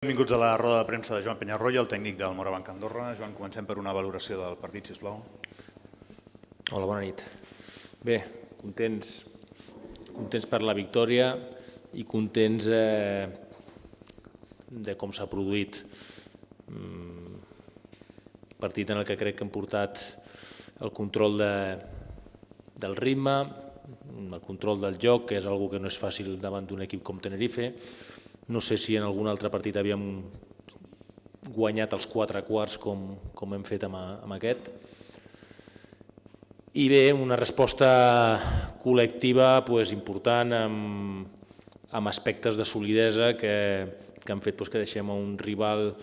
Benvinguts a la roda de premsa de Joan Penyarroia, el tècnic del Morabanc Andorra. Joan, comencem per una valoració del partit, sisplau. Hola, bona nit. Bé, contents per la victòria i contents de com s'ha produït. Partit en el que crec que hem portat el control del ritme, el control del joc, que és una cosa que no és fàcil davant d'un equip com Tenerife. No sé si en algun altre partit havíem guanyat els 4 quarts com hem fet amb aquest. I bé, una resposta col·lectiva important amb aspectes de solidesa que han fet que deixem a un rival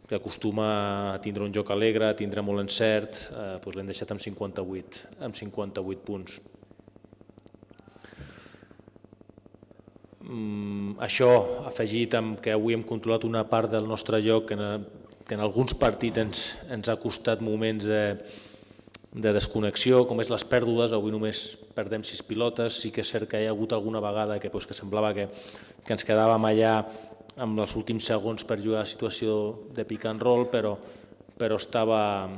que acostuma a tindre un joc alegre, a tindre molt encert, l'hem deixat amb 58 punts. Això, afegit amb que avui hem controlat una part del nostre joc que en alguns partits ens ha costat moments de desconnexió, com és les pèrdues. Avui només perdem 6 pilotes. Sí que és cert que hi ha hagut alguna vegada que semblava que ens quedàvem allà amb els últims segons per jugar a situació de pick and roll, però estava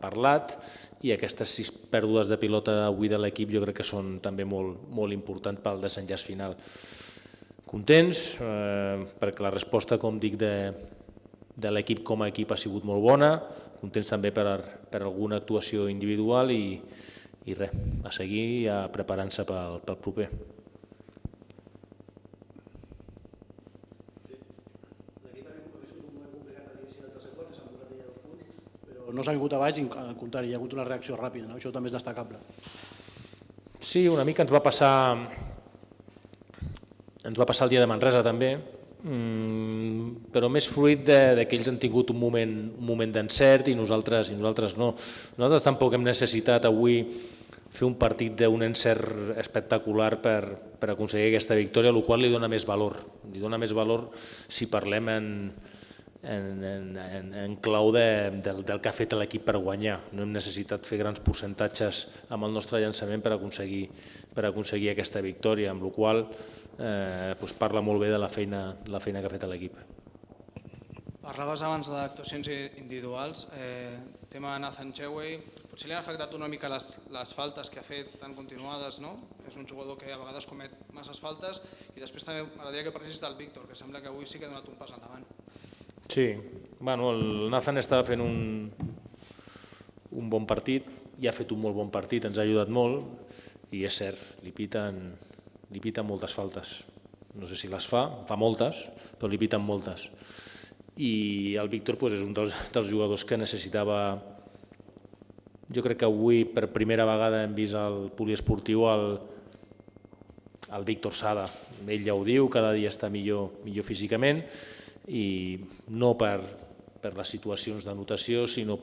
parlat, i aquestes 6 pèrdues de pilota avui de l'equip jo crec que són també molt importants pel desenllaç final. Contents perquè la resposta, com dic, de l'equip com a equip ha sigut molt bona, contents també per alguna actuació individual i res, a seguir ja preparant-se pel proper. No s'ha vingut a baix, al contrari, hi ha hagut una reacció ràpida, això també és destacable. Sí, una mica ens va passar el dia de Manresa també, però més fruit que ells han tingut un moment d'encert i nosaltres no. Nosaltres tampoc hem necessitat avui fer un partit d'un encert espectacular per aconseguir aquesta victòria, el qual li dona més valor. Li dona més valor si parlem en clau del que ha fet l'equip per guanyar. No hem necessitat fer grans percentatges amb el nostre llançament per aconseguir aquesta victòria, amb la qual cosa parla molt bé de la feina que ha fet l'equip. Parlaves abans d'actuacions individuals, tema Nathan Chewey, potser li han afectat una mica les faltes que ha fet tan continuades, no? És un jugador que a vegades comet masses faltes, i després també m'agradaria que parlessis del Víctor, que sembla que avui sí que ha donat un pas endavant. Sí, el Nathan estava fent un bon partit, i ha fet un molt bon partit, ens ha ajudat molt, i és cert, li piten moltes faltes. No sé si les fa moltes, però li piten moltes. I el Víctor és un dels jugadors que necessitava. Jo crec que avui per primera vegada hem vist al poliesportiu el Víctor Sada. Ell ja ho diu, cada dia està millor físicament, i no per les situacions d'anotació, sinó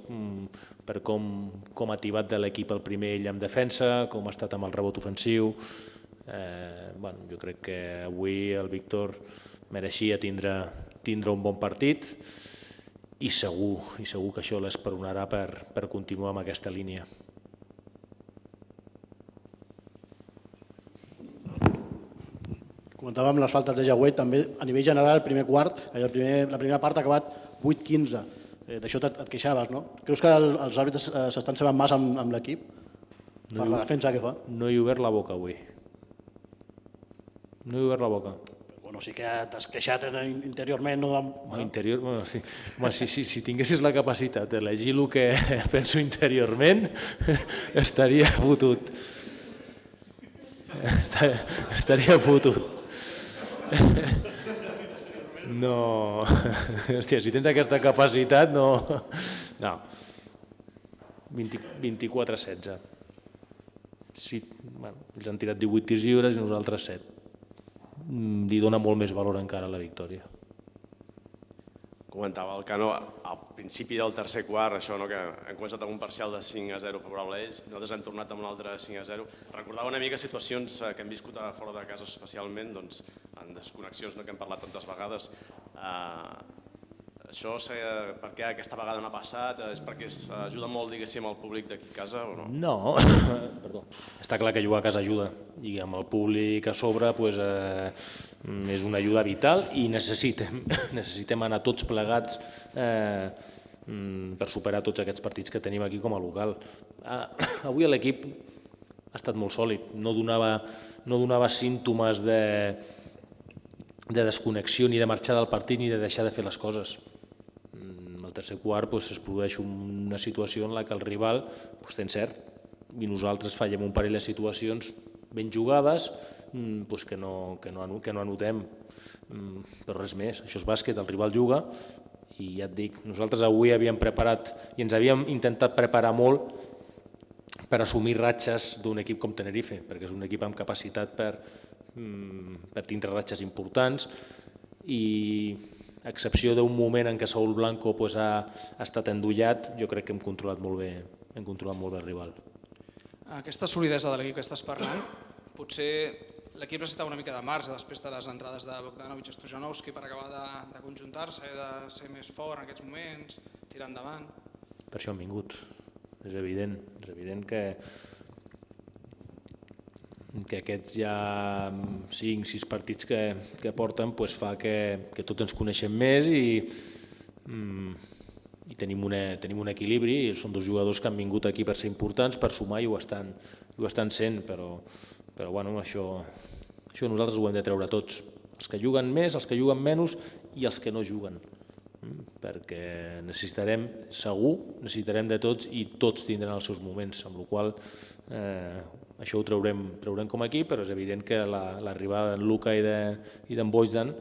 per com ha tibat de l'equip el primer ell en defensa, com ha estat amb el rebot ofensiu. Jo crec que avui el Víctor mereixia tindre un bon partit, i segur que això l'esperonarà per continuar amb aquesta línia. Comentàvem les faltes de Jauet, també a nivell general el primer quart, la primera part ha acabat 8-15, d'això et queixaves, no? Creus que els àrbitres s'estan cebant massa amb l'equip per la defensa que fa? No he obert la boca avui. No he obert la boca. Bueno, sí que t'has queixat interiorment. Interior, sí. Home, si tinguessis la capacitat d'elegir el que penso interiorment, estaria fotut. Estaria fotut. No, hòstia, si tens aquesta capacitat, no. 24-16. Sí, ells han tirat 18 tirs lliures i nosaltres 7. Li dona molt més valor encara a la victòria. Comentava el Cano al principi del tercer quart, això que hem començat amb un parcial de 5-0 favorable a ells, nosaltres hem tornat amb un altre 5-0. Recordava una mica situacions que hem viscut a fora de casa, especialment en desconnexions que hem parlat tantes vegades. Això per què aquesta vegada no ha passat? És perquè ajuda molt, diguéssim, el públic d'aquí a casa o no? No, perdó. Està clar que jugar a casa ajuda i amb el públic a sobre és una ajuda vital i necessitem anar tots plegats per superar tots aquests partits que tenim aquí com a local. Avui l'equip ha estat molt sòlid, no donava símptomes de desconnexió ni de marxar del partit ni de deixar de fer les coses. Al tercer quart es produeix una situació en la que el rival té encert i nosaltres fallem un parell de situacions ben jugades que no anotem, però res més. Això és bàsquet, el rival juga i ja et dic, nosaltres avui havíem preparat i ens havíem intentat preparar molt per assumir ratxes d'un equip com Tenerife, perquè és un equip amb capacitat per tindre ratxes importants i a excepció d'un moment en què Saúl Blanco ha estat endollat, jo crec que hem controlat molt bé el rival. Aquesta solidesa de l'equip que estàs parlant, potser l'equip necessitava una mica de marge després de les entrades de Bogdanovic i Stojanovski per acabar de conjuntar-se, de ser més fort en aquests moments, tirar endavant. Per això han vingut. És evident que aquests ja 5-6 partits que porten fa que tots ens coneixem més i tenim un equilibri. Són dos jugadors que han vingut aquí per ser importants, per sumar i ho estan sent, però això nosaltres ho hem de treure tots. Els que juguen més, els que juguen menys i els que no juguen. Perquè necessitarem de tots i tots tindran els seus moments, amb la qual cosa això ho traurem com a equip, però és evident que l'arribada d'en Luka i d'en Bojdan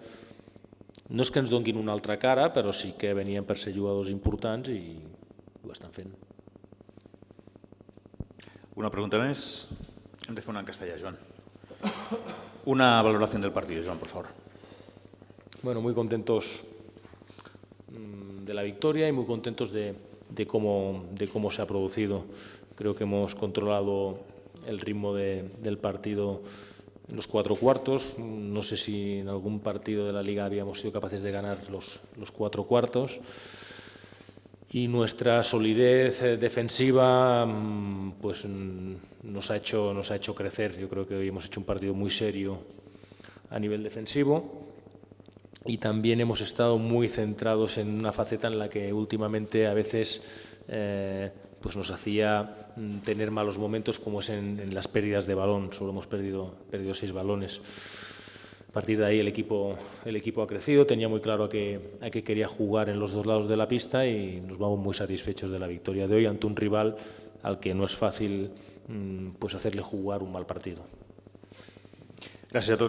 no és que ens donguin una altra cara, però sí que venien per ser jugadors importants i ho estan fent. Una pregunta més. Hem de fer una en castellà, Joan. Una valoración del partido, Joan, por favor. Bueno, muy contentos de la victoria y muy contentos de cómo se ha producido. Creo que hemos controlado el ritmo del partido en los 4 cuartos. No sé si en algún partido de la Liga habíamos sido capaces de ganar los 4 cuartos. Y nuestra solidez defensiva nos ha hecho crecer. Yo creo que hoy hemos hecho un partido muy serio a nivel defensivo. Y también hemos estado muy centrados en una faceta en la que últimamente a veces nos hacía tener malos momentos, como es en las pérdidas de balón. Solo hemos perdido 6 balones. A partir de ahí el equipo ha crecido, tenía muy claro a qué quería jugar en los dos lados de la pista y nos vamos muy satisfechos de la victoria de hoy ante un rival al que no es fácil hacerle jugar un mal partido. Gràcies a tots.